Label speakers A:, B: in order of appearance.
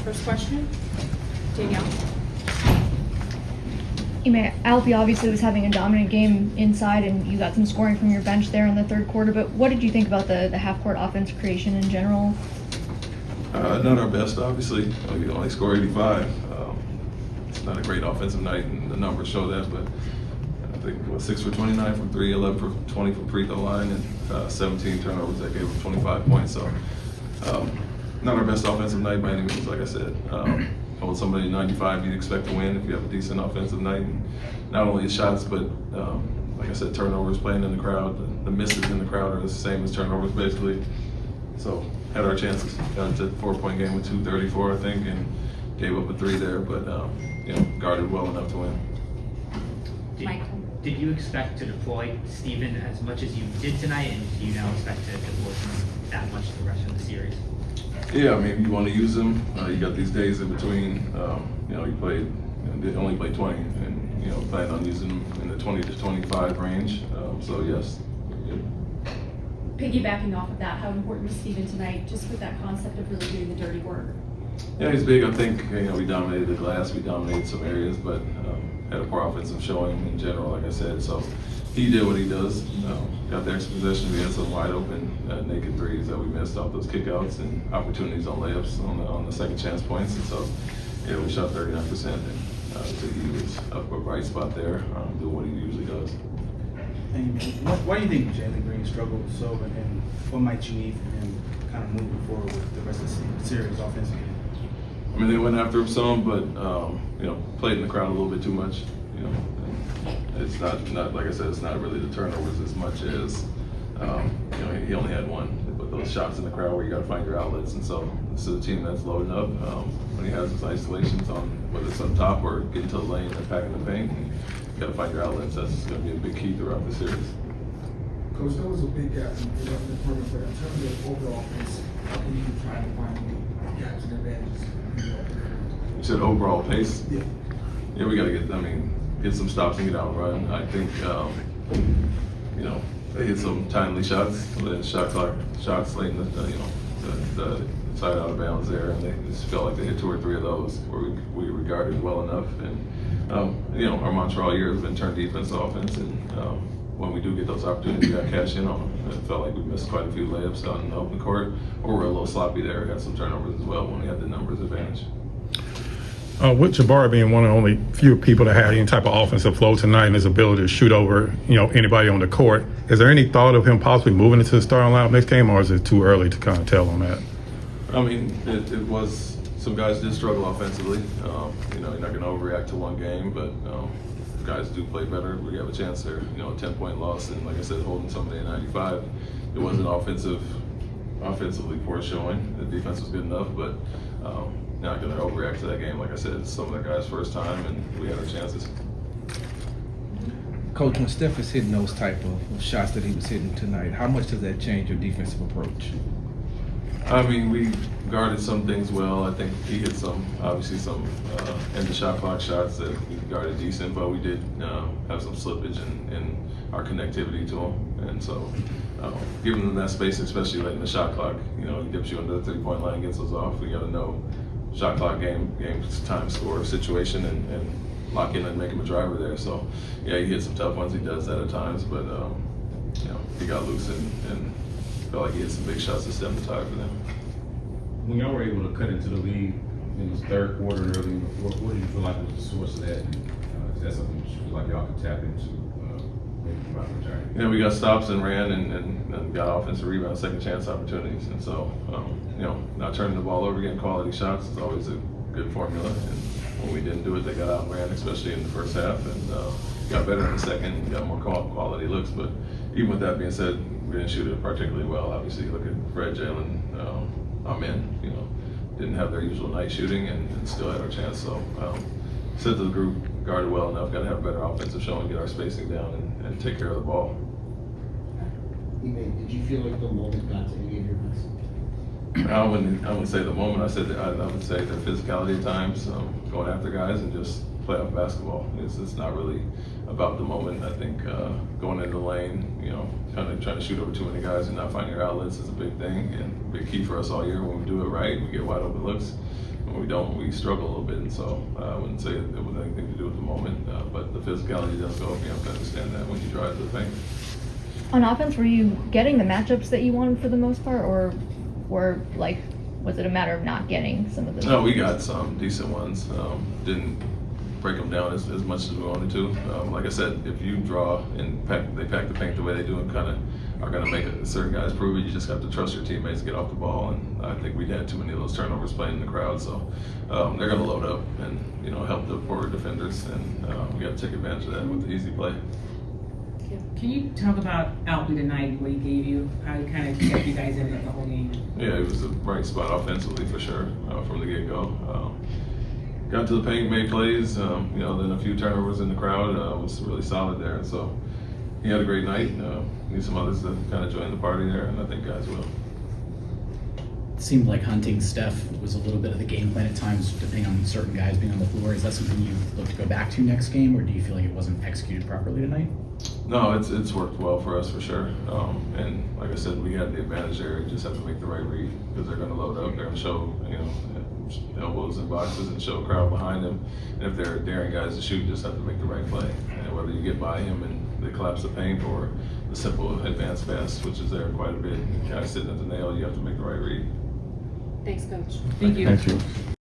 A: First question, Danielle.
B: Ime, Alfie obviously was having a dominant game inside, and you got some scoring from your bench there in the third quarter, but what did you think about the half-court offense creation in general?
C: Not our best, obviously. We only score 85. It's not a great offensive night, and the numbers show that, but I think, 6 for 29 from 3, 11 for 20 from free throw line, and 17 turnovers that gave them 25 points. So, not our best offensive night by any means, like I said. Hold somebody 95, you'd expect to win if you have a decent offensive night. And not only shots, but like I said, turnovers playing in the crowd. The misses in the crowd are the same as turnovers, basically. So, had our chances. Got into a 4-point game with 2:34, I think, and gave up a 3 there, but guarded well enough to win.
D: Did you expect to deploy Steven as much as you did tonight, and do you now expect to deploy him that much the rest of the series?
C: Yeah, I mean, you want to use him. You got these days in between. He played, only played 20, and plan on using him in the 20 to 25 range. So yes.
A: Piggybacking off of that, how important was Steven tonight, just with that concept of really doing the dirty work?
C: Yeah, he's big. I think we dominated the glass, we dominated some areas, but had a poor offensive showing in general, like I said. So he did what he does. Got the extra possession. We had some wide open naked threes that we missed off those kickouts and opportunities on layups on the second chance points. And so we shot 39%. And he was up a bright spot there, doing what he usually does.
E: And why do you think Jaylen Green struggled so, and what might you need from him kind of moving forward with the rest of the series offensively?
C: I mean, they went after him some, but played in the crowd a little bit too much. It's not like I said, it's not really the turnovers as much as he only had one. But those shots in the crowd where you got to find your outlets, and so this is a team that's loading up. When he has his isolations on, whether it's up top or getting to the lane and packing the paint, you got to find your outlets. That's going to be a big key throughout the series.
F: Coach, that was a big gap in the department, but in terms of overall pace, how can you try to find gaps and advantages?
C: You said overall pace?
F: Yeah.
C: Yeah, we got to get some stops and get out and run. I think, they hit some timely shots, shot clock shots late in the side out of bounds there, and they just felt like they hit 2 or 3 of those where we regarded well enough. And, our mantra all year has been turn defense to offense, and when we do get those opportunities, we got to cash in on them. It felt like we missed quite a few layups out in the open court, or we're a little sloppy there. Had some turnovers as well when we had the numbers advantage.
G: With Jabari being one of the only few people that had any type of offensive flow tonight and his ability to shoot over, anybody on the court, is there any thought of him possibly moving into the starting lineup next game, or is it too early to kind of tell on that?
C: I mean, it was, some guys did struggle offensively. You're not going to overreact to one game, but if guys do play better, we have a chance there. A 10-point loss, and like I said, holding somebody at 95, it wasn't offensively poor showing. The defense was good enough, but not going to overreact to that game. Like I said, it's some of the guys' first time, and we had our chances.
H: Coach, when Steph is hitting those type of shots that he was hitting tonight, how much does that change your defensive approach?
C: I mean, we guarded some things well. I think he hit some end the shot clock shots that we guarded decent, but we did have some slippage in our connectivity to him. And so giving them that space, especially late in the shot clock, he dips you under the 3-point line, gets us off. We got to know shot clock game time score situation and lock in and make him a driver there. So yeah, he hit some tough ones. He does that at times, but he got loose and felt like he hit some big shots to stem the tide for them.
I: When y'all were able to cut into the lead in the third quarter and early in the fourth, what do you feel like was the source of that? Is that something you feel like y'all could tap into maybe throughout the journey?
C: Yeah, we got stops and ran and got offensive rebounds, second chance opportunities. And so, not turning the ball over, getting quality shots is always a good formula. And when we didn't do it, they got out and ran, especially in the first half, and got better in the second and got more quality looks. But even with that being said, we didn't shoot it particularly well. Obviously, look at Fred, Jaylen, Amen. Didn't have their usual night shooting and still had our chance. So, said to the group, guarded well enough, got to have better offensive showing, get our spacing down, and take care of the ball.
F: Did you feel like the moment got to any of your guys?
C: I wouldn't say the moment. I would say their physicality at times, going after guys and just playoff basketball. It's not really about the moment. I think going into the lane, kind of trying to shoot over too many guys and not finding your outlets is a big thing and a big key for us all year. When we do it right, we get wide open looks. When we don't, we struggle a little bit. And so I wouldn't say it was anything to do with the moment, but the physicality does go up. You have to understand that when you drive to the paint.
B: On offense, were you getting the matchups that you wanted for the most part, or was it a matter of not getting some of the?
C: No, we got some decent ones. Didn't break them down as much as we wanted to. Like I said, if you draw and they pack the paint the way they do and kind of are going to make certain guys prove it, you just have to trust your teammates to get off the ball. And I think we had too many of those turnovers playing in the crowd. So they're going to load up and help the forward defenders, and we got to take advantage of that with the easy play.
J: Can you talk about Alby tonight, what he gave you, how he kind of kept you guys in it the whole game?
C: Yeah, it was a bright spot offensively for sure from the get-go. Got to the paint, made plays, then a few turnovers in the crowd, was really solid there. And so he had a great night. Need some others to kind of join the party there, and I think guys will.
K: It seemed like hunting Steph was a little bit of the game plan at times, depending on certain guys being on the floor. Is that something you look to go back to next game, or do you feel like it wasn't executed properly tonight?
C: No, it's worked well for us for sure. And like I said, we had the advantage there. You just have to make the right read because they're going to load up. They're going to show, elbows and boxes and show a crowd behind them. And if they're daring guys to shoot, you just have to make the right play. And whether you get by him and they collapse the paint or the simple advance pass, which is there quite a bit, guys sitting at the nail, you have to make the right read.
A: Thanks, Coach.
J: Thank you.
G: Thank you.